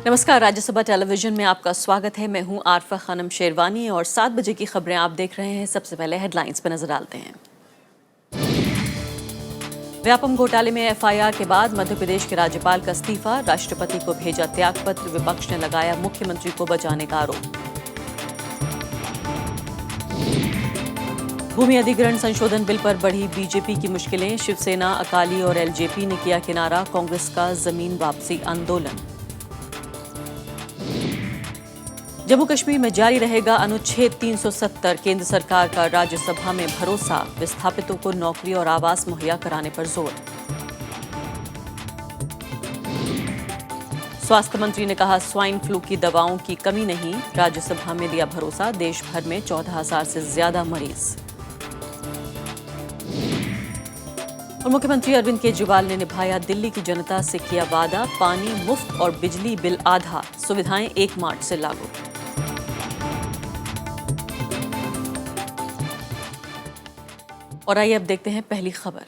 नमस्कार, राज्यसभा टेलीविजन में आपका स्वागत है। मैं हूं आरफा खानम शेरवानी और 7 बजे की खबरें आप देख रहे हैं। सबसे पहले हेडलाइंस पर नजर डालते हैं। व्यापम घोटाले में एफआईआर के बाद मध्य प्रदेश के राज्यपाल का इस्तीफा, राष्ट्रपति को भेजा त्यागपत्र, विपक्ष ने लगाया मुख्यमंत्री को बचाने का आरोप। भूमि अधिग्रहण संशोधन बिल पर बढ़ी बीजेपी की मुश्किलें, शिवसेना, अकाली और एलजेपी ने किया किनारा कांग्रेस का जमीन वापसी आंदोलन। जम्मू कश्मीर में जारी रहेगा अनुच्छेद 370, केंद्र सरकार का राज्यसभा में भरोसा, विस्थापितों को नौकरी और आवास मुहैया कराने पर जोर। स्वास्थ्य मंत्री ने कहा स्वाइन फ्लू की दवाओं की कमी नहीं, राज्यसभा में दिया भरोसा, देश भर में 14,000 से ज्यादा मरीज। और मुख्यमंत्री अरविंद केजरीवाल ने निभाया दिल्ली की जनता से किया वादा, पानी मुफ्त और बिजली बिल आधा, सुविधाएं 1 मार्च से लागू। और आइए अब देखते हैं पहली खबर।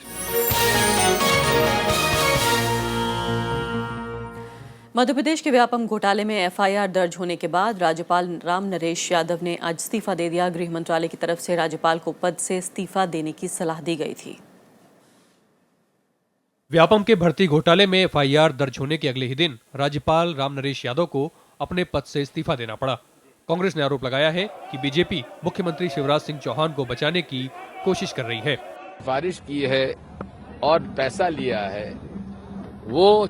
मध्य प्रदेश के व्यापम घोटाले में एफआईआर दर्ज होने के बाद राज्यपाल राम नरेश यादव ने आज इस्तीफा दे दिया। गृह मंत्रालय की तरफ से राज्यपाल को पद से इस्तीफा देने की सलाह दी गई थी। व्यापम के भर्ती घोटाले में एफआईआर दर्ज होने के अगले ही दिन राज्यपाल राम नरेश यादव को अपने पद से इस्तीफा देना पड़ा। कांग्रेस ने आरोप लगाया है कि बीजेपी मुख्यमंत्री शिवराज सिंह चौहान को बचाने की कोशिश कर रही है। सिफारिश की है और पैसा लिया है, वो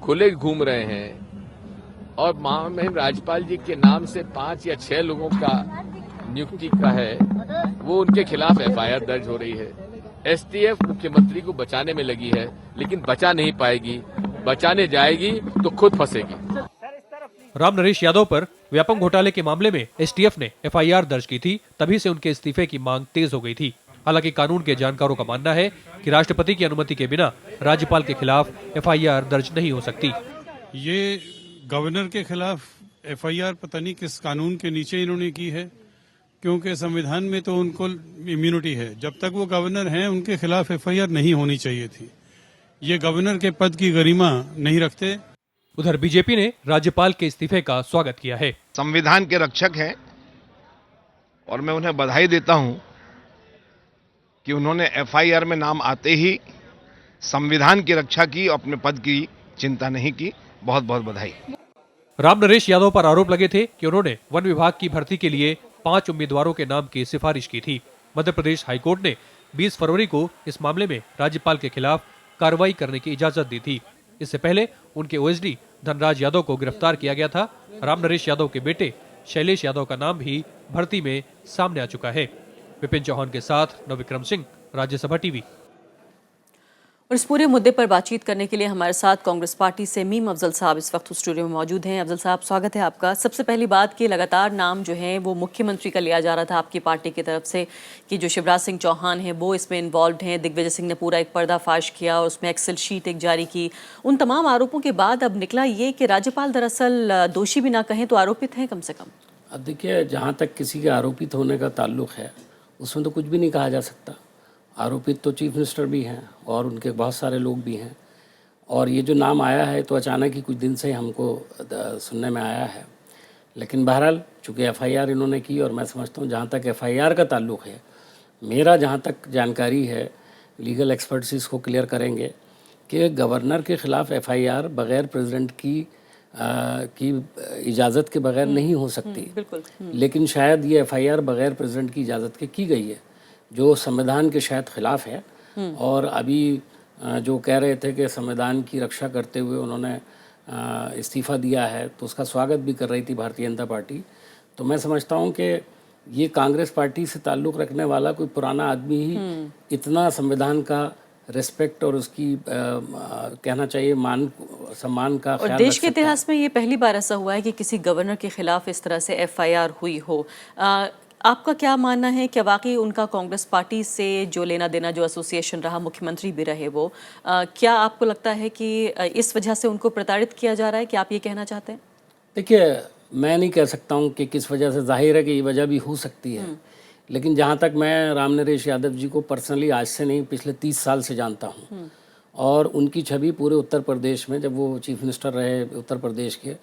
खुले घूम रहे हैं और महामहिम राज्यपाल जी के नाम से 5 या 6 लोगों का नियुक्ति का है, वो उनके खिलाफ एफआईआर दर्ज हो रही है। एसटीएफ मुख्यमंत्री को बचाने में लगी है, लेकिन बचा नहीं पाएगी, बचाने जाएगी तो खुद फंसेगी। राम नरेश यादव पर व्यापम घोटाले के मामले में एसटीएफ ने एफआईआर दर्ज की थी, तभी से उनके इस्तीफे की मांग तेज हो गई थी। हालांकि कानून के जानकारों का मानना है कि राष्ट्रपति की अनुमति के बिना राज्यपाल के खिलाफ एफआईआर दर्ज नहीं हो सकती। ये गवर्नर के खिलाफ एफआईआर पता नहीं किस कानून के नीचे इन्होंने की है, क्योंकि संविधान में तो उनको इम्यूनिटी है। जब तक वो गवर्नर हैं उनके खिलाफ एफआईआर नहीं होनी चाहिए थी। ये गवर्नर के पद की गरिमा नहीं रखते। उधर बीजेपी ने राज्यपाल के इस्तीफे का स्वागत किया है। संविधान के रक्षक हैं और मैं उन्हें बधाई देता हूं कि उन्होंने एफआईआर में नाम आते ही संविधान की रक्षा की, अपने पद की चिंता नहीं की। बहुत बहुत बधाई। राम नरेश यादव पर आरोप लगे थे कि उन्होंने वन विभाग की भर्ती के लिए 5 उम्मीदवारों के नाम की सिफारिश की थी। मध्य प्रदेश हाईकोर्ट ने 20 फरवरी को इस मामले में राज्यपाल के खिलाफ कार्रवाई करने की इजाजत दी थी। इससे पहले उनके ओएसडी धनराज यादव को गिरफ्तार किया गया था। राम नरेश यादव के बेटे शैलेश यादव का नाम भी भर्ती में सामने आ चुका है। विपिन चौहान के साथ नवविक्रम सिंह, राज्यसभा टीवी। और इस पूरे मुद्दे पर बातचीत करने के लिए हमारे साथ कांग्रेस पार्टी से मीम अफजल साहब इस वक्त स्टूडियो में मौजूद हैं। अफजल साहब, स्वागत है आपका। सबसे पहली बात कि लगातार नाम जो है वो मुख्यमंत्री का लिया जा रहा था आपकी पार्टी की तरफ से कि जो शिवराज सिंह चौहान हैं वो इसमें इन्वॉल्व हैं। दिग्विजय सिंह ने पूरा एक पर्दाफाश किया और उसमें एक्सेल शीट एक जारी की। उन तमाम आरोपों के बाद अब निकला ये कि राज्यपाल दरअसल दोषी भी ना कहें तो आरोपित हैं कम से कम। अब देखिए, जहाँ तक किसी के आरोपित होने का ताल्लुक है उसमें तो कुछ भी नहीं कहा जा सकता। आरोपित तो चीफ मिनिस्टर भी हैं और उनके बहुत सारे लोग भी हैं। और ये जो नाम आया है तो अचानक ही कुछ दिन से हमको सुनने में आया है। लेकिन बहरहाल चूँकि एफआईआर इन्होंने की और मैं समझता हूँ जहाँ तक एफआईआर का ताल्लुक है, मेरा जहाँ तक जानकारी है, लीगल एक्सपर्ट्स इसको क्लियर करेंगे कि गवर्नर के ख़िलाफ़ एफआईआर बग़ैर प्रेसिडेंट की इजाज़त के बगैर नहीं हो सकती। बिल्कुल। लेकिन शायद ये एफआईआर बग़ैर प्रेसिडेंट की इजाज़त के की गई है, जो संविधान के शायद खिलाफ है। और अभी जो कह रहे थे कि संविधान की रक्षा करते हुए उन्होंने इस्तीफ़ा दिया है, तो उसका स्वागत भी कर रही थी भारतीय जनता पार्टी। तो मैं समझता हूँ कि ये कांग्रेस पार्टी से ताल्लुक़ रखने वाला कोई पुराना आदमी ही इतना संविधान का रिस्पेक्ट और उसकी कहना चाहिए मान सम्मान का ख्याल और देश के इतिहास में ये पहली बार ऐसा हुआ है कि किसी गवर्नर के खिलाफ इस तरह से एफआईआर हुई हो। आपका क्या मानना है कि वाकई उनका कांग्रेस पार्टी से जो लेना देना, जो एसोसिएशन रहा, मुख्यमंत्री भी रहे वो, क्या आपको लगता है कि इस वजह से उनको प्रताड़ित किया जा रहा है? कि आप ये कहना चाहते हैं? देखिए, मैं नहीं कह सकता हूँ कि किस वजह से, जाहिर है कि ये वजह भी हो सकती है। लेकिन जहाँ तक मैं राम नरेश यादव जी को पर्सनली आज से नहीं पिछले 30 साल से जानता हूँ और उनकी छवि पूरे उत्तर प्रदेश में, जब वो चीफ मिनिस्टर रहे उत्तर प्रदेश के,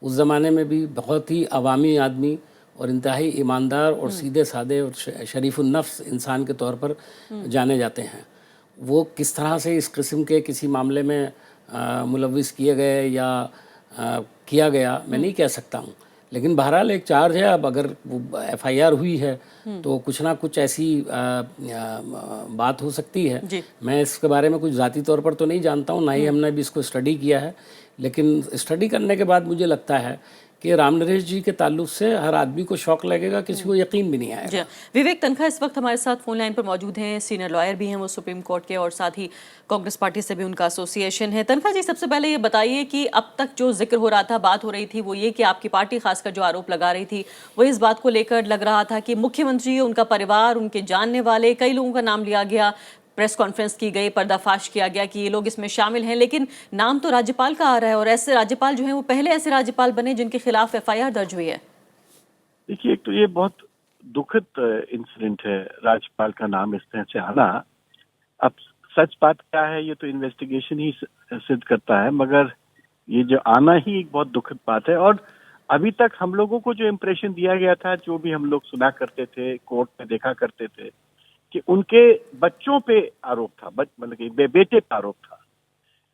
उस ज़माने में भी बहुत ही अवामी आदमी और इंतहाई ईमानदार और सीधे साधे और शरीफुन्नफ्स इंसान के तौर पर जाने जाते हैं। वो किस तरह से इस किस्म के किसी मामले में मुलविस किए गए या किया गया मैं नहीं कह सकता हूँ, लेकिन बहरहाल एक चार्ज है। अब अगर वो एफआईआर हुई है तो कुछ ना कुछ ऐसी बात हो सकती है। मैं इसके बारे में कुछ ज़ाती तौर पर तो नहीं जानता हूँ, ना ही हमने भी इसको स्टडी किया है, लेकिन स्टडी करने के बाद मुझे लगता है कि राम नरेश जी के ताल्लुक से हर आदमी को शौक लगेगा, किसी को यकीन भी नहीं आएगा। विवेक तनखा इस वक्त हमारे साथ फोन लाइन पर मौजूद हैं, सीनियर लॉयर भी हैं वो सुप्रीम कोर्ट के, और साथ ही कांग्रेस पार्टी से भी उनका एसोसिएशन है। तनखा जी, सबसे पहले ये बताइए कि अब तक जो जिक्र हो रहा था, बात हो रही थी, वो ये कि आपकी पार्टी खासकर जो आरोप लगा रही थी वो इस बात को लेकर लग रहा था कि मुख्यमंत्री, उनका परिवार, उनके जानने वाले कई लोगों का नाम लिया गया, प्रेस कॉन्फ्रेंस की गई, पर्दाफाश किया गया कि ये लोग इसमें शामिल हैं, लेकिन नाम तो राज्यपाल का आ रहा है, और ऐसे राज्यपाल जो हैं वो पहले ऐसे राज्यपाल बने जिनके खिलाफ एफआईआर दर्ज हुई है। देखिए, एक तो ये बहुत दुखद इंसिडेंट है राज्यपाल का नाम इस तरह से आना। अब सच बात क्या है ये तो इन्वेस्टिगेशन ही सिद्ध करता है, मगर ये जो आना ही एक बहुत दुखद बात है। और अभी तक हम लोगों को जो इम्प्रेशन दिया गया था, जो भी हम लोग सुना करते थे, कोर्ट में देखा करते थे, कि उनके बच्चों पे आरोप था, मतलब कि बेटे पे आरोप था,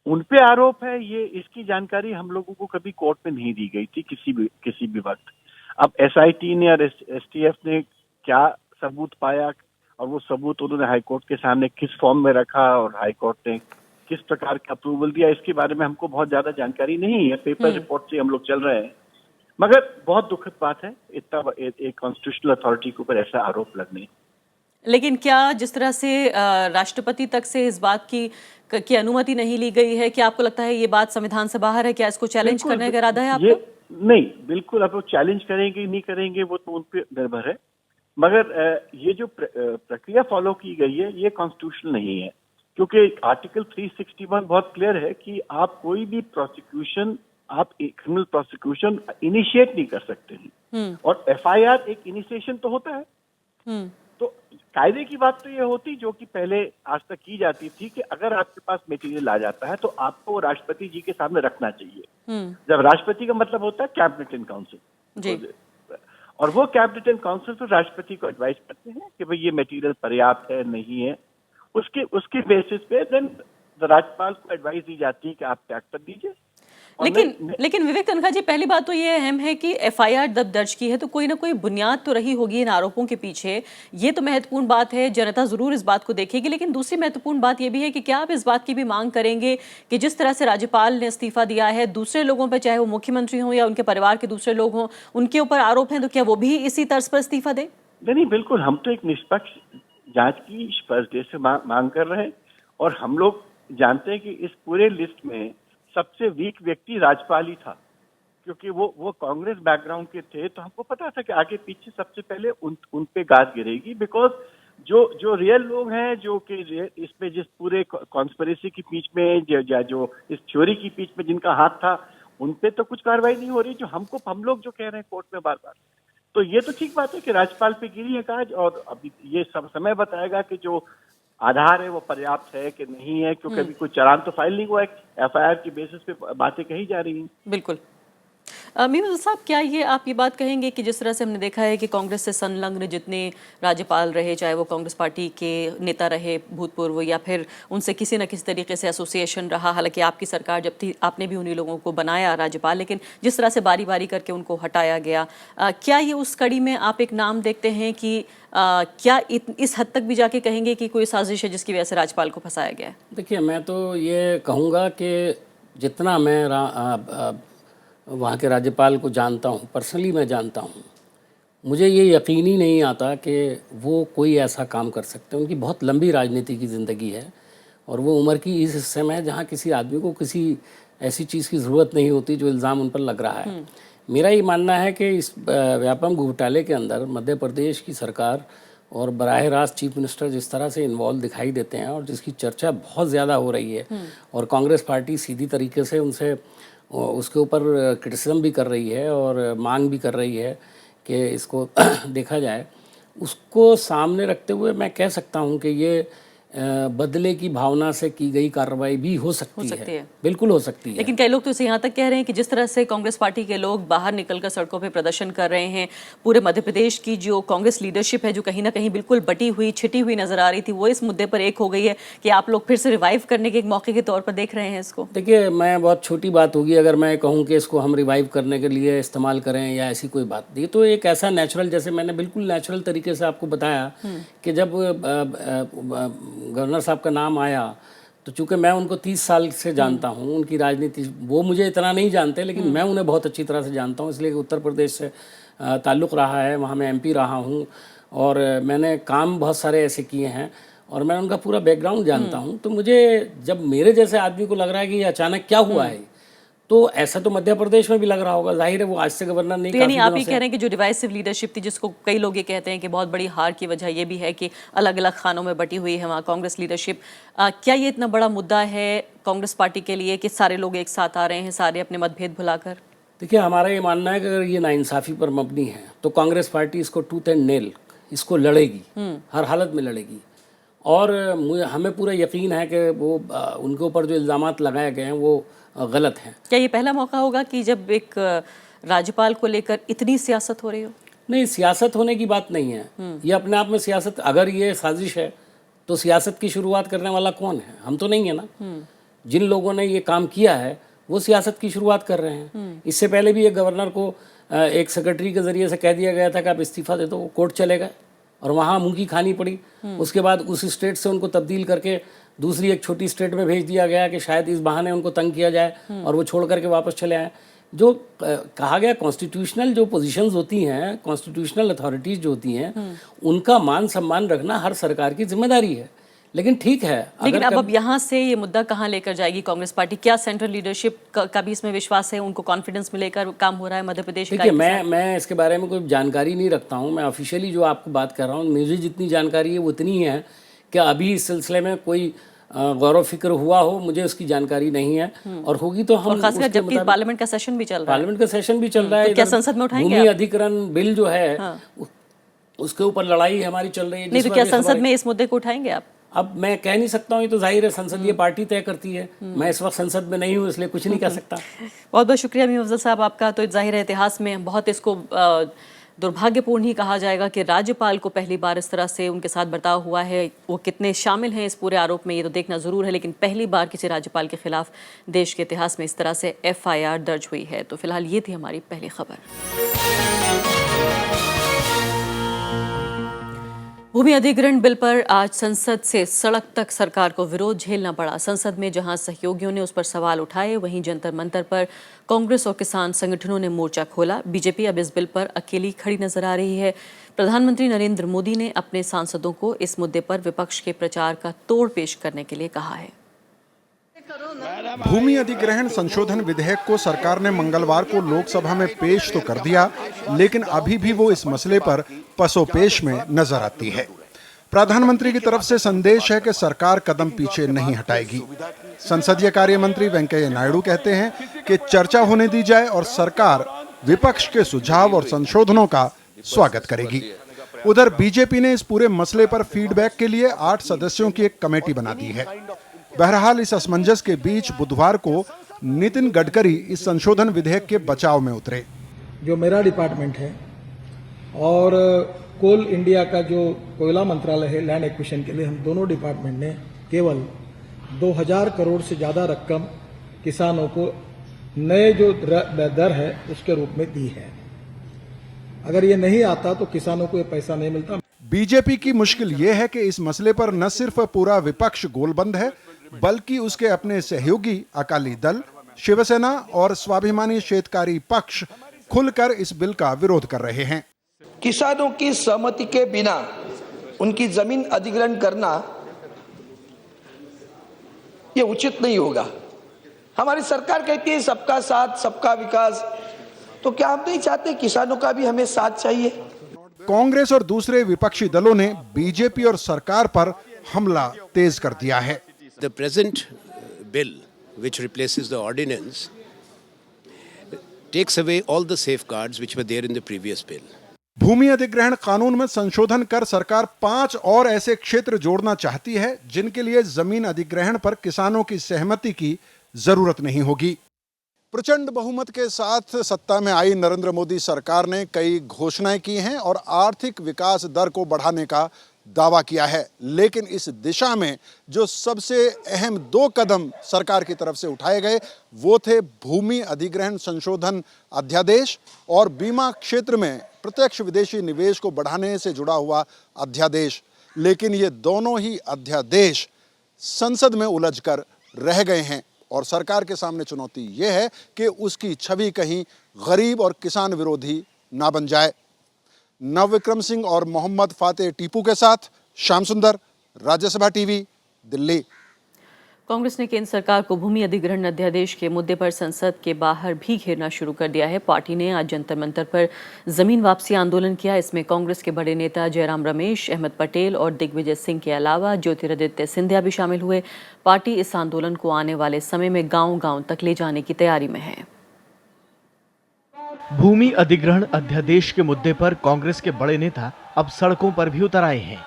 उन पे आरोप है, ये इसकी जानकारी हम लोगों को कभी कोर्ट में नहीं दी गई थी किसी भी वक्त। अब एसआईटी ने और एसटीएफ ने क्या सबूत पाया और वो सबूत उन्होंने हाईकोर्ट के सामने किस फॉर्म में रखा और हाईकोर्ट ने किस प्रकार का अप्रूवल दिया, इसके बारे में हमको बहुत ज्यादा जानकारी नहीं है। पेपर रिपोर्ट से हम लोग चल रहे हैं, मगर बहुत दुखद बात है इतना एक कॉन्स्टिट्यूशनल अथॉरिटी के ऊपर ऐसा आरोप लगने। लेकिन क्या जिस तरह से राष्ट्रपति तक से इस बात की अनुमति नहीं ली गई है, क्या आपको लगता है ये बात संविधान से बाहर है? क्या इसको चैलेंज करने का इरादा है आपका? नहीं, बिल्कुल। अब वो चैलेंज करेंगे नहीं करेंगे वो तो उन पे निर्भर है, मगर ये जो प्रक्रिया फॉलो की गई है ये कॉन्स्टिट्यूशनल नहीं है, क्योंकि आर्टिकल 361 बहुत क्लियर है कि आप कोई भी प्रोसिक्यूशन, आप क्रिमिनल प्रोसिक्यूशन इनिशिएट नहीं कर सकते हैं, और एफआईआर एक इनिशिएशन तो होता है। तो कायदे की बात तो ये होती जो कि पहले आज तक की जाती थी कि अगर आपके पास मटेरियल आ जाता है तो आपको राष्ट्रपति जी के सामने रखना चाहिए। जब राष्ट्रपति का मतलब होता है कैबिनेट एंड काउंसिल, और वो कैबिनेट एंड काउंसिल तो राष्ट्रपति को एडवाइस करते हैं कि भाई ये मटेरियल पर्याप्त है नहीं है, उसके बेसिस पे देन राज्यपाल को एडवाइस दी जाती है कि आप त्याग कर दीजिए। लेकिन विवेक तनखा जी, पहली बात तो ये अहम है कि एफआईआर जब दर्ज की है तो कोई ना कोई बुनियाद तो रही होगी इन आरोपों के पीछे, ये तो महत्वपूर्ण बात है, जनता जरूर इस बात को देखेगी। लेकिन दूसरी महत्वपूर्ण बात ये भी है कि क्या आप इस बात की भी मांग करेंगे कि जिस तरह से राज्यपाल ने इस्तीफा दिया है, दूसरे लोगों पर, चाहे वो मुख्यमंत्री हों या उनके परिवार के दूसरे लोग हों, उनके ऊपर आरोप हैं, तो क्या वो भी इसी तर्ज पर इस्तीफा दें? नहीं, बिल्कुल। हम तो एक निष्पक्ष जांच की फर्स्ट डे से मांग कर रहे हैं, और हम लोग जानते हैं कि इस पूरे लिस्ट में सबसे वीक व्यक्ति राज्यपाल ही था, क्योंकि वो कांग्रेस बैकग्राउंड के थे, तो हमको पता था कि आगे पीछे सबसे पहले उन पे गाज गिरेगी। बिकॉज जो रियल लोग हैं, जो कि इसमें जिस पूरे कॉन्स्पिरेसी की बीच में, जो इस थ्योरी की बीच में जिनका हाथ था, उन पे तो कुछ कार्रवाई नहीं हो रही, जो हम लोग जो कह रहे हैं कोर्ट में बार बार। तो ये तो ठीक बात है कि राज्यपाल पे गिरी है गाज, और अभी ये सब समय बताएगा कि जो आधार है वो पर्याप्त है कि नहीं है, क्योंकि अभी कोई चालान तो फाइल नहीं हुआ है, एफआईआर की बेसिस पे बातें कही जा रही हैं। बिल्कुल। मीम साहब, क्या ये आप ये बात कहेंगे कि जिस तरह से हमने देखा है कि कांग्रेस से संलग्न जितने राज्यपाल रहे, चाहे वो कांग्रेस पार्टी के नेता रहे भूतपूर्व, या फिर उनसे किसी न किसी तरीके से एसोसिएशन रहा, हालांकि आपकी सरकार जब थी आपने भी उन्हीं लोगों को बनाया राज्यपाल, लेकिन जिस तरह से बारी बारी करके उनको हटाया गया, क्या ये उस कड़ी में आप एक नाम देखते हैं कि क्या इस हद तक भी जाके कहेंगे कि कोई साजिश है जिसकी वजह से राज्यपाल को फंसाया गया है? देखिए, मैं तो ये कहूँगा कि जितना मैं वहाँ के राज्यपाल को जानता हूँ, पर्सनली मैं जानता हूँ, मुझे ये यकीन ही नहीं आता कि वो कोई ऐसा काम कर सकते हैं। उनकी बहुत लंबी राजनीति की ज़िंदगी है, और वो उम्र की इस हिस्से में है जहाँ किसी आदमी को किसी ऐसी चीज़ की ज़रूरत नहीं होती जो इल्ज़ाम उन पर लग रहा है। मेरा ये मानना है कि इस व्यापम घोटाले के अंदर मध्य प्रदेश की सरकार और बराह रास्त चीफ मिनिस्टर जिस तरह से इन्वॉल्व दिखाई देते हैं, और जिसकी चर्चा बहुत ज़्यादा हो रही है, और कांग्रेस पार्टी सीधी तरीके से उनसे उसके ऊपर क्रिटिसिज्म भी कर रही है और मांग भी कर रही है कि इसको देखा जाए, उसको सामने रखते हुए मैं कह सकता हूँ कि ये बदले की भावना से की गई कार्रवाई भी हो सकती है, बिल्कुल हो सकती है। लेकिन कई लोग तो इसे यहाँ तक कह रहे हैं कि जिस तरह से कांग्रेस पार्टी के लोग बाहर निकलकर सड़कों पे प्रदर्शन कर रहे हैं, पूरे मध्य प्रदेश की जो कांग्रेस लीडरशिप है जो कहीं ना कहीं बिल्कुल बटी हुई छिटी हुई नजर आ रही थी, वो इस मुद्दे पर एक हो गई है कि आप लोग फिर से रिवाइव करने के एक मौके के तौर पर देख रहे हैं इसको। देखिए, मैं बहुत छोटी बात होगी अगर मैं कहूँ कि इसको हम रिवाइव करने के लिए इस्तेमाल करें या ऐसी कोई बात नहीं। तो एक ऐसा नेचुरल, जैसे मैंने बिल्कुल नेचुरल तरीके से आपको बताया कि जब गवर्नर साहब का नाम आया तो चूंकि मैं उनको 30 साल से जानता हूँ, उनकी राजनीति वो मुझे इतना नहीं जानते, लेकिन मैं उन्हें बहुत अच्छी तरह से जानता हूँ, इसलिए उत्तर प्रदेश से ताल्लुक़ रहा है, वहाँ मैं एमपी रहा हूँ और मैंने काम बहुत सारे ऐसे किए हैं और मैं उनका पूरा बैकग्राउंड जानता हूँ। तो मुझे जब मेरे जैसे आदमी को लग रहा है कि ये अचानक क्या हुआ है, तो ऐसा तो मध्य प्रदेश में भी लग रहा होगा, जाहिर है वो आज से गवर्नर नहीं। तो यानी आप ये कह रहे हैं कि जो डिवाइसिव लीडरशिप थी, जिसको कई लोग ये कहते हैं कि बहुत बड़ी हार की वजह ये भी है कि अलग अलग खानों में बटी हुई है वहाँ कांग्रेस लीडरशिप, क्या ये इतना बड़ा मुद्दा है कांग्रेस पार्टी के लिए कि सारे लोग एक साथ आ रहे हैं, सारे अपने मतभेद भुलाकर? देखिए, हमारा ये मानना है कि अगर ये नाइंसाफ़ी पर मबनी है तो कांग्रेस पार्टी इसको टूथ एंड नेल इसको लड़ेगी, हर हालत में लड़ेगी। और हमें पूरा यकीन है कि वो उनके ऊपर जो इल्ज़ामात लगाए गए हैं वो गलत हैं। क्या ये पहला मौका होगा कि जब एक राज्यपाल को लेकर इतनी सियासत हो रही हो? नहीं, सियासत होने की बात नहीं है, ये अपने आप में सियासत, अगर ये साजिश है तो सियासत की शुरुआत करने वाला कौन है? हम तो नहीं है ना। जिन लोगों ने ये काम किया है वो सियासत की शुरुआत कर रहे हैं। इससे पहले भी एक गवर्नर को एक सेक्रेटरी के जरिए से कह दिया गया था कि आप इस्तीफा दे दो, वो कोर्ट चले गए और वहाँ मुंह खानी पड़ी। उसके बाद उस स्टेट से उनको तब्दील करके दूसरी एक छोटी स्टेट में भेज दिया गया कि शायद इस बहाने उनको तंग किया जाए और वो छोड़ करके वापस चले आए। जो कहा गया कॉन्स्टिट्यूशनल जो पोजीशंस होती हैं, कॉन्स्टिट्यूशनल अथॉरिटीज़ जो होती हैं, उनका मान सम्मान रखना हर सरकार की जिम्मेदारी है। लेकिन ठीक है, लेकिन अब यहाँ से ये मुद्दा कहाँ लेकर जाएगी कांग्रेस पार्टी? क्या सेंट्रल लीडरशिप का भी इसमें विश्वास है, उनको कॉन्फिडेंस में लेकर काम हो रहा है मध्य प्रदेश? देखिए, मैं इसके बारे में कोई जानकारी नहीं रखता हूँ। मैं ऑफिशियली जो आपको बात कर रहा हूँ, मुझे जितनी जानकारी है वो इतनी है कि अभी इस सिलसिले में कोई गौरव फिक्र हुआ हो, मुझे उसकी जानकारी नहीं है और होगी तो हम, खासकर जबकि पार्लियामेंट का सेशन भी चल रहा है। पार्लियामेंट का सेशन भी चल रहा है। तो क्या संसद में उठाएंगे? भूमि अधिग्रहण बिल जो है उसके ऊपर लड़ाई हमारी चल रही है। नहीं तो क्या संसद में इस मुद्दे को उठाएंगे आप? अब मैं कह नहीं सकता हूँ, ये तो जाहिर है संसदीय पार्टी तय करती है। मैं इस वक्त संसद में नहीं हूँ, इसलिए कुछ नहीं कह सकता। बहुत बहुत शुक्रिया मीम अफजल साहब आपका। तो जाहिर है इतिहास में बहुत इसको दुर्भाग्यपूर्ण ही कहा जाएगा कि राज्यपाल को पहली बार इस तरह से उनके साथ बर्ताव हुआ है। वो कितने शामिल हैं इस पूरे आरोप में ये तो देखना ज़रूर है, लेकिन पहली बार किसी राज्यपाल के खिलाफ देश के इतिहास में इस तरह से FIR दर्ज हुई है। तो फिलहाल ये थी हमारी पहली खबर। भूमि अधिग्रहण बिल पर आज संसद से सड़क तक सरकार को विरोध झेलना पड़ा। संसद में जहां सहयोगियों ने उस पर सवाल उठाए, वहीं जंतर मंतर पर कांग्रेस और किसान संगठनों ने मोर्चा खोला। बीजेपी अब इस बिल पर अकेली खड़ी नजर आ रही है। प्रधानमंत्री नरेंद्र मोदी ने अपने सांसदों को इस मुद्दे पर विपक्ष के प्रचार का तोड़ पेश करने के लिए कहा है। भूमि अधिग्रहण संशोधन विधेयक को सरकार ने मंगलवार को लोकसभा में पेश तो कर दिया, लेकिन अभी भी वो इस मसले पर पसोपेश में नजर आती है। प्रधानमंत्री की तरफ से संदेश है कि सरकार कदम पीछे नहीं हटाएगी। संसदीय कार्य मंत्री वेंकैया नायडू कहते हैं कि चर्चा होने दी जाए और सरकार विपक्ष के सुझाव और संशोधनों का स्वागत करेगी। उधर बीजेपी ने इस पूरे मसले पर फीडबैक के लिए 8 सदस्यों की एक कमेटी बना दी है। बहरहाल इस असमंजस के बीच बुधवार को नितिन गडकरी इस संशोधन विधेयक के बचाव में उतरे। जो मेरा डिपार्टमेंट है और कोल इंडिया का जो कोयला मंत्रालय है, लैंड एक्विजिशन के लिए, हम दोनों डिपार्टमेंट ने केवल 2000 करोड़ से ज्यादा रकम किसानों को नए जो दर है उसके रूप में दी है। अगर ये नहीं आता तो किसानों को ये पैसा नहीं मिलता। बीजेपी की मुश्किल ये है कि इस मसले पर न सिर्फ पूरा विपक्ष गोलबंद है, बल्कि उसके अपने सहयोगी अकाली दल, शिवसेना और स्वाभिमानी शेतकारी पक्ष खुलकर इस बिल का विरोध कर रहे हैं। किसानों की सहमति के बिना उनकी जमीन अधिग्रहण करना ये उचित नहीं होगा। हमारी सरकार कहती है सबका साथ सबका विकास, तो क्या हम नहीं चाहते किसानों का भी हमें साथ चाहिए? कांग्रेस और दूसरे विपक्षी दलों ने बीजेपी और सरकार पर हमला तेज कर दिया है। The present bill, which replaces the ordinance, takes away all the safeguards which were there in the previous bill. भूमि अधिग्रहण कानून में संशोधन कर सरकार 5 और ऐसे क्षेत्र जोड़ना चाहती है जिनके लिए जमीन अधिग्रहण पर किसानों की सहमति की जरूरत नहीं होगी। प्रचंड बहुमत के साथ सत्ता में आई नरेंद्र मोदी सरकार ने कई घोषणाएं की हैं और आर्थिक विकास दर को बढ़ाने का दावा किया है, लेकिन इस दिशा में जो सबसे अहम 2 कदम सरकार की तरफ से उठाए गए वो थे भूमि अधिग्रहण संशोधन अध्यादेश और बीमा क्षेत्र में प्रत्यक्ष विदेशी निवेश को बढ़ाने से जुड़ा हुआ अध्यादेश। लेकिन ये दोनों ही अध्यादेश संसद में उलझकर रह गए हैं और सरकार के सामने चुनौती ये है कि उसकी छवि कहीं गरीब और किसान विरोधी ना बन जाए। नवविक्रम सिंह और मोहम्मद फातेह टीपू के साथ श्याम सुंदर, राज्यसभा टीवी, दिल्ली। कांग्रेस ने केंद्र सरकार को भूमि अधिग्रहण अध्यादेश के मुद्दे पर संसद के बाहर भी घेरना शुरू कर दिया है। पार्टी ने आज जंतर मंतर पर जमीन वापसी आंदोलन किया। इसमें कांग्रेस के बड़े नेता जयराम रमेश, अहमद पटेल और दिग्विजय सिंह के अलावा ज्योतिरादित्य सिंधिया भी शामिल हुए। पार्टी इस आंदोलन को आने वाले समय में गांव-गांव तक ले जाने की तैयारी में है। भूमि अधिग्रहण अध्यादेश के मुद्दे पर कांग्रेस के बड़े नेता अब सड़कों पर भी उतर आए हैं।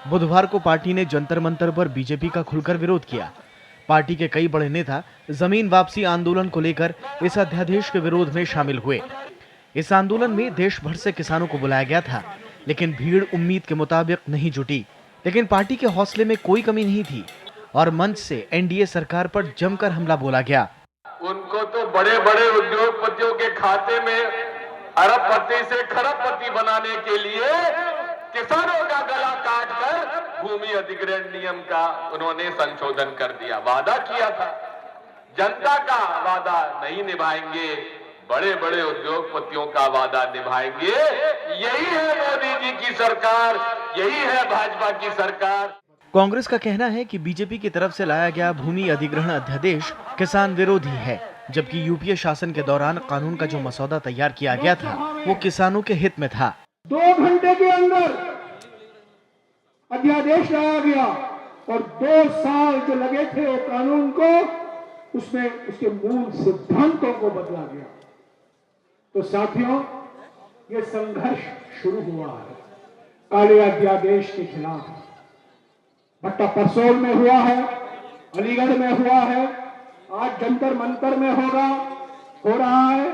बुधवार को पार्टी ने जंतर मंतर पर बीजेपी का खुलकर विरोध किया। पार्टी के कई बड़े नेता जमीन वापसी आंदोलन को लेकर इस अध्यादेश के विरोध में शामिल हुए। इस आंदोलन में देश भर से किसानों को बुलाया गया था, लेकिन भीड़ उम्मीद के मुताबिक नहीं जुटी। लेकिन पार्टी के हौसले में कोई कमी नहीं थी और मंच से एनडीए सरकार पर जमकर हमला बोला गया। उनको तो बड़े बड़े उद्योगपतियों के खाते में अरबपति से खरबपति बनाने के लिए किसानों का गला काटकर भूमि अधिग्रहण नियम का उन्होंने संशोधन कर दिया। वादा किया था, जनता का वादा नहीं निभाएंगे, बड़े बड़े उद्योगपतियों का वादा निभाएंगे। यही है मोदी जी की सरकार, यही है भाजपा की सरकार। कांग्रेस का कहना है कि बीजेपी की तरफ से लाया गया भूमि अधिग्रहण अध्यादेश किसान विरोधी है, जबकि यूपीए शासन के दौरान कानून का जो मसौदा तैयार किया गया था वो किसानों के हित में था। 2 घंटे के अंदर अध्यादेश लाया गया और 2 साल जो लगे थे वो कानून को उसमें उसके मूल सिद्धांतों को बदला गया। तो साथियों, ये संघर्ष शुरू हुआ है काले अध्यादेश के खिलाफ। भट्टा परसोल में हुआ है, अलीगढ़ में हुआ है, आज जंतर मंतर में हो रहा है।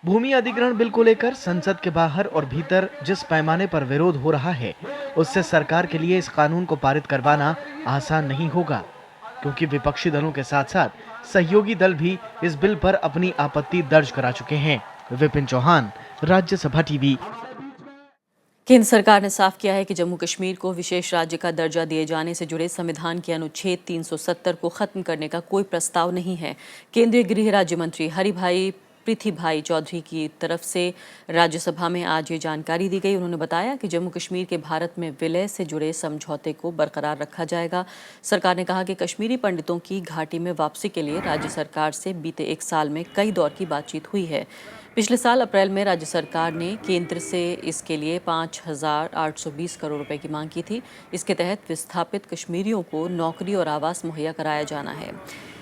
भूमि अधिग्रहण बिल को लेकर संसद के बाहर और भीतर जिस पैमाने पर विरोध हो रहा है, उससे सरकार के लिए इस कानून को पारित करवाना आसान नहीं होगा, क्योंकि विपक्षी दलों के साथ साथ सहयोगी दल भी इस बिल पर अपनी आपत्ति दर्ज करा चुके हैं। विपिन चौहान, राज्यसभा टीवी। केंद्र सरकार ने साफ किया है कि जम्मू कश्मीर को विशेष राज्य का दर्जा दिए जाने से जुड़े संविधान के अनुच्छेद 370 को खत्म करने का कोई प्रस्ताव नहीं है। केंद्रीय गृह राज्य मंत्री हरिभाई पृथ्वीभाई चौधरी की तरफ से राज्यसभा में आज ये जानकारी दी गई। उन्होंने बताया कि जम्मू कश्मीर के भारत में विलय से जुड़े समझौते को बरकरार रखा जाएगा। सरकार ने कहा कि कश्मीरी पंडितों की घाटी में वापसी के लिए राज्य सरकार से बीते 1 साल में कई दौर की बातचीत हुई है। पिछले साल अप्रैल में राज्य सरकार ने केंद्र से इसके लिए 5,820 करोड़ रुपए की मांग की थी। इसके तहत विस्थापित कश्मीरियों को नौकरी और आवास मुहैया कराया जाना है।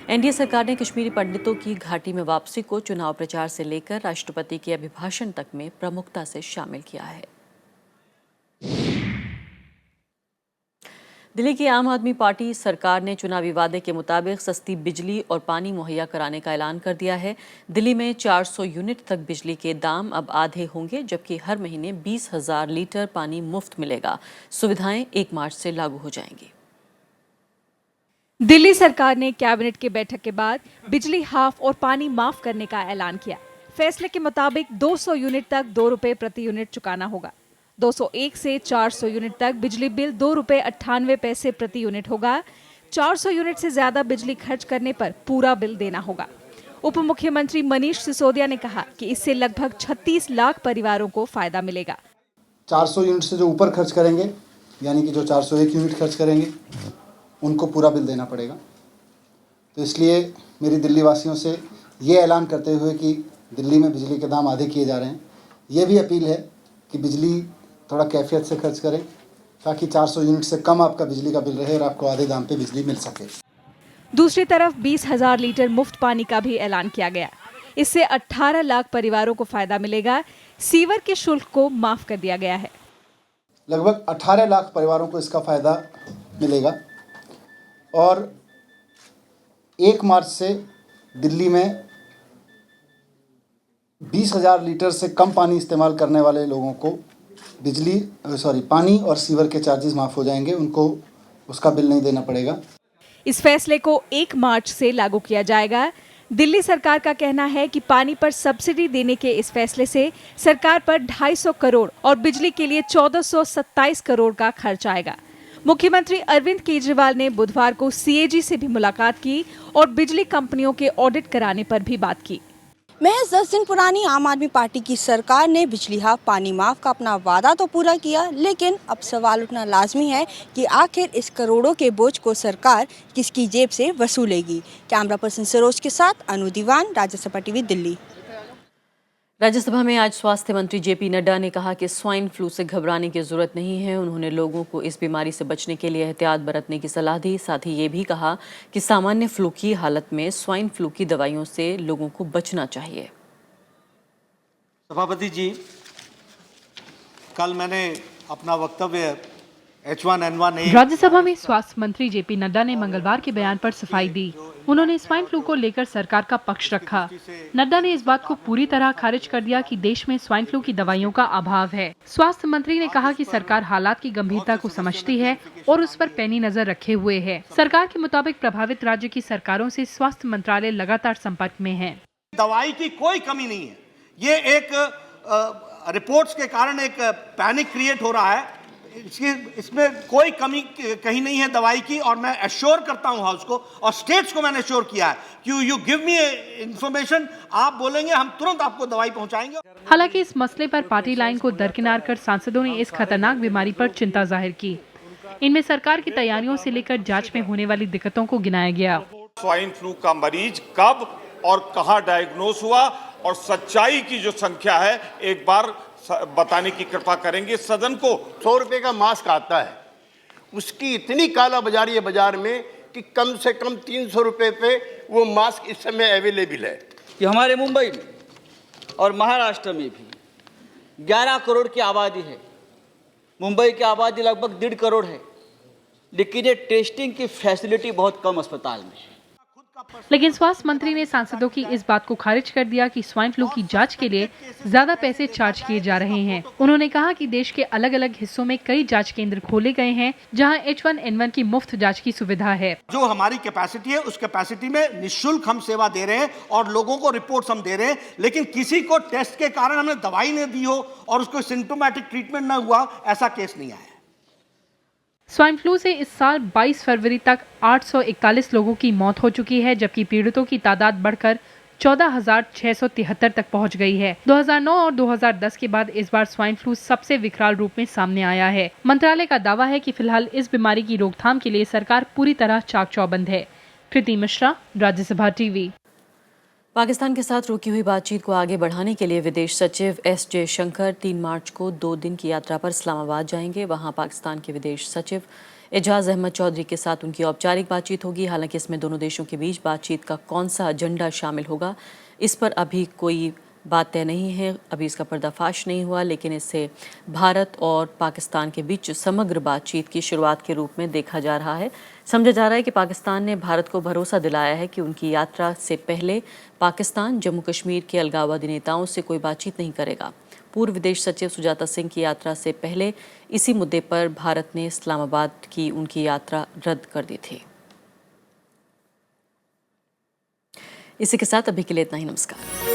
एनडीए सरकार ने कश्मीरी पंडितों की घाटी में वापसी को चुनाव प्रचार से लेकर राष्ट्रपति के अभिभाषण तक में प्रमुखता से शामिल किया है। दिल्ली की आम आदमी पार्टी सरकार ने चुनावी वादे के मुताबिक सस्ती बिजली और पानी मुहैया कराने का ऐलान कर दिया है। दिल्ली में 400 यूनिट तक बिजली के दाम अब आधे होंगे, जबकि हर महीने 20,000 लीटर पानी मुफ्त मिलेगा। सुविधाएं 1 मार्च से लागू हो जाएंगी। दिल्ली सरकार ने कैबिनेट की बैठक के बाद बिजली हाफ और पानी माफ करने का ऐलान किया। फैसले के मुताबिक 200 यूनिट तक 2 रुपए प्रति यूनिट चुकाना होगा। 201 से 400 यूनिट तक बिजली बिल 2 रुपए 98 पैसे प्रति यूनिट होगा। 400 यूनिट से ज्यादा बिजली खर्च करने पर पूरा बिल देना होगा। उप मुख्यमंत्री मनीष सिसोदिया ने कहा कि इससे लगभग 36 लाख परिवारों को फायदा मिलेगा। 400 यूनिट से जो ऊपर खर्च करेंगे, यानी कि जो 401 यूनिट खर्च करेंगे, उनको पूरा बिल देना पड़ेगा। तो इसलिए मेरी दिल्ली वासियों से ये ऐलान करते हुए कि दिल्ली में बिजली के दाम आधे किए जा रहे हैं, ये भी अपील है कि बिजली थोड़ा कैफियत से खर्च करें, ताकि 400 यूनिट से कम आपका बिजली का बिल रहे और आपको आधे दाम पे बिजली मिल सके। दूसरी तरफ 20,000 लीटर मुफ्त पानी का भी ऐलान किया गया। इससे 18 लाख परिवारों को फायदा मिलेगा। सीवर के शुल्क को माफ कर दिया गया है। लगभग 18 लाख परिवारों को इसका फायदा मिलेगा और 1 मार्च से दिल्ली में 20,000 लीटर से कम पानी इस्तेमाल करने वाले लोगों को पानी और सीवर के चार्जेस माफ हो जाएंगे, उनको उसका बिल नहीं देना पड़ेगा। इस फैसले को 1 मार्च से लागू किया जाएगा। दिल्ली सरकार का कहना है कि पानी पर सब्सिडी देने के इस फैसले से सरकार पर 250 करोड़ और बिजली के लिए 1427 करोड़ का खर्च आएगा। मुख्यमंत्री अरविंद केजरीवाल ने बुधवार को सीएजी से भी मुलाकात की और बिजली कंपनियों के ऑडिट कराने पर भी बात की। महज 10 दिन पुरानी आम आदमी पार्टी की सरकार ने बिजली हाफ पानी माफ का अपना वादा तो पूरा किया, लेकिन अब सवाल उठना लाजमी है कि आखिर इस करोड़ों के बोझ को सरकार किसकी जेब से वसूलेगी। कैमरा पर्सन सरोज के साथ अनु दीवान, राज्यसभा टीवी, दिल्ली। राज्यसभा में आज स्वास्थ्य मंत्री जेपी नड्डा ने कहा कि स्वाइन फ्लू से घबराने की जरूरत नहीं है। उन्होंने लोगों को इस बीमारी से बचने के लिए एहतियात बरतने की सलाह दी। साथ ही ये भी कहा कि सामान्य फ्लू की हालत में स्वाइन फ्लू की दवाइयों से लोगों को बचना चाहिए। सभापति जी, कल मैंने अपना वक्तव्य H1N1 राज्यसभा में स्वास्थ्य मंत्री जेपी नड्डा ने मंगलवार के बयान पर सफाई दी। उन्होंने स्वाइन फ्लू को लेकर सरकार का पक्ष रखा। नड्डा ने इस बात को पूरी तरह खारिज कर दिया कि देश में स्वाइन फ्लू की दवाइयों का अभाव है। स्वास्थ्य मंत्री ने कहा कि सरकार हालात की गंभीरता को समझती है और उस पर पैनी नजर रखे हुए है। सरकार के मुताबिक प्रभावित राज्य की सरकारों से स्वास्थ्य मंत्रालय लगातार संपर्क में है। दवाई की कोई कमी नहीं है। ये एक रिपोर्ट्स के कारण एक पैनिक क्रिएट हो रहा है। इसमें कोई कमी कहीं नहीं है दवाई की, और मैं एश्योर करता हूं हाउस को और स्टेट्स को मैंने एश्योर किया है कि यू गिव मी इंफॉर्मेशन, आप बोलेंगे हम तुरंत आपको दवाई पहुंचाएंगे। हालांकि इस मसले पर पार्टी लाइन को दरकिनार कर सांसदों ने इस खतरनाक बीमारी पर चिंता जाहिर की। इनमें सरकार की तैयारियों से लेकर जांच में होने वाली दिक्कतों को गिनाया गया। स्वाइन फ्लू का मरीज कब और कहां डायग्नोस हुआ और सच्चाई की जो संख्या है एक बार बताने की कृपा करेंगे सदन को। 100 रुपए का मास्क आता है, उसकी इतनी कालाबाजारी है बाजार में कि कम से कम 300 रुपए पे वो मास्क इस समय अवेलेबल है। कि हमारे मुंबई में और महाराष्ट्र में भी 11 करोड़ की आबादी है। मुंबई की आबादी लगभग 1.5 करोड़ है, लेकिन ये टेस्टिंग की फैसिलिटी बहुत कम अस्पताल में है। लेकिन स्वास्थ्य मंत्री ने सांसदों की इस बात को खारिज कर दिया कि स्वाइन फ्लू की जांच के लिए ज्यादा पैसे चार्ज किए जा रहे हैं। उन्होंने कहा कि देश के अलग अलग हिस्सों में कई जांच केंद्र खोले गए हैं जहां H1N1 की मुफ्त जांच की सुविधा है। जो हमारी कैपेसिटी है उस कैपेसिटी में निःशुल्क हम सेवा दे रहे हैं और लोगों को रिपोर्ट्स हम दे रहे हैं, लेकिन किसी को टेस्ट के कारण हमने दवाई नहीं दी हो और उसको सिम्टोमेटिक ट्रीटमेंट न हुआ, ऐसा केस नहीं आया। स्वाइन फ्लू से इस साल 22 फरवरी तक 841 लोगों की मौत हो चुकी है, जबकि पीड़ितों की तादाद बढ़कर 14,673 तक पहुंच गई है। 2009 और 2010 के बाद इस बार स्वाइन फ्लू सबसे विकराल रूप में सामने आया है। मंत्रालय का दावा है कि फिलहाल इस बीमारी की रोकथाम के लिए सरकार पूरी तरह चाक चौबंद है। प्रीति मिश्रा, राज्यसभा टीवी। पाकिस्तान के साथ रुकी हुई बातचीत को आगे बढ़ाने के लिए विदेश सचिव एस जयशंकर 3 मार्च को 2 दिन की यात्रा पर इस्लामाबाद जाएंगे। वहां पाकिस्तान के विदेश सचिव एजाज अहमद चौधरी के साथ उनकी औपचारिक बातचीत होगी। हालांकि इसमें दोनों देशों के बीच बातचीत का कौन सा एजेंडा शामिल होगा, इस पर अभी कोई बात तय नहीं है। अभी इसका पर्दाफाश नहीं हुआ, लेकिन इससे भारत और पाकिस्तान के बीच समग्र बातचीत की शुरुआत के रूप में देखा जा रहा है। समझा जा रहा है कि पाकिस्तान ने भारत को भरोसा दिलाया है कि उनकी यात्रा से पहले पाकिस्तान जम्मू कश्मीर के अलगाववादी नेताओं से कोई बातचीत नहीं करेगा। पूर्व विदेश सचिव सुजाता सिंह की यात्रा से पहले इसी मुद्दे पर भारत ने इस्लामाबाद की उनकी यात्रा रद्द कर दी थी। इसी के साथ अभी के लिए इतना ही। नमस्कार।